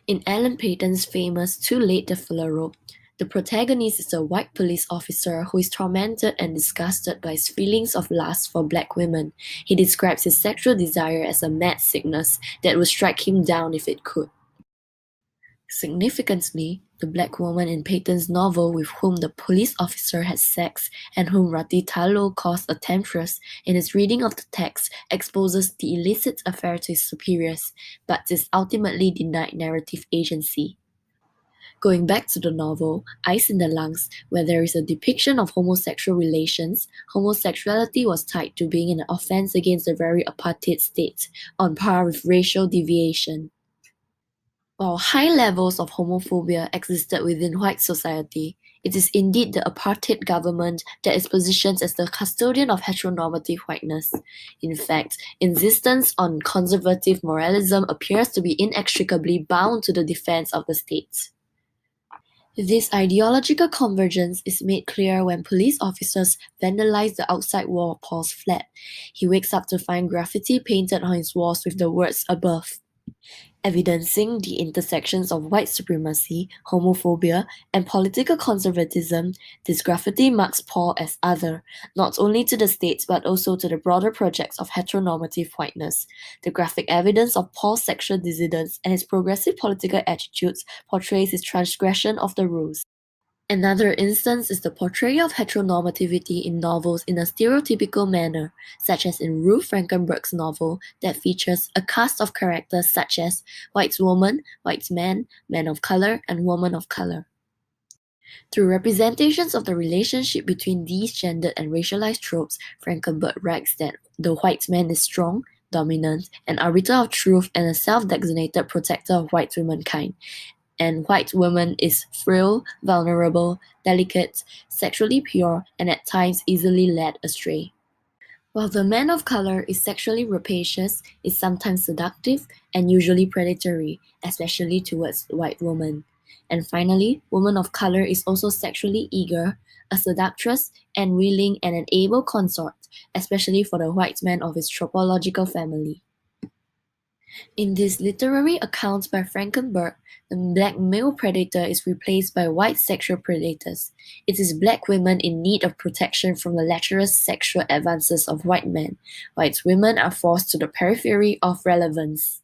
In Ellen Peyton's famous Too Late the Fuller Rope, the protagonist is a white police officer who is tormented and disgusted by his feelings of lust for black women. He describes his sexual desire as a mad sickness that would strike him down if it could. Significantly, the black woman in Peyton's novel with whom the police officer had sex and whom Rati Talo calls a temptress in his reading of the text exposes the illicit affair to his superiors, but is ultimately denied narrative agency. Going back to the novel, Ice in the Lungs, where there is a depiction of homosexual relations, homosexuality was tied to being an offense against a very apartheid state, on par with racial deviation. While high levels of homophobia existed within white society, it is indeed the apartheid government that is positioned as the custodian of heteronormative whiteness. In fact, insistence on conservative moralism appears to be inextricably bound to the defense of the state. This ideological convergence is made clear when police officers vandalize the outside wall of Paul's flat. He wakes up to find graffiti painted on his walls with the words above. Evidencing the intersections of white supremacy, homophobia, and political conservatism, this graffiti marks Paul as other, not only to the state but also to the broader projects of heteronormative whiteness. The graphic evidence of Paul's sexual dissidence and his progressive political attitudes portrays his transgression of the rules. Another instance is the portrayal of heteronormativity in novels in a stereotypical manner, such as in Ruth Frankenberg's novel that features a cast of characters such as white woman, white man, man of color, and woman of color. Through representations of the relationship between these gendered and racialized tropes, Frankenberg writes that the white man is strong, dominant, an arbiter of truth, and a self-designated protector of white womankind, and white woman is frail, vulnerable, delicate, sexually pure, and at times easily led astray. While the man of color is sexually rapacious, is sometimes seductive, and usually predatory, especially towards white women. And finally, woman of color is also sexually eager, a seductress, and willing and an able consort, especially for the white man of his tropological family. In this literary account by Frankenberg, the black male predator is replaced by white sexual predators. It is black women in need of protection from the lecherous sexual advances of white men. White women are forced to the periphery of relevance.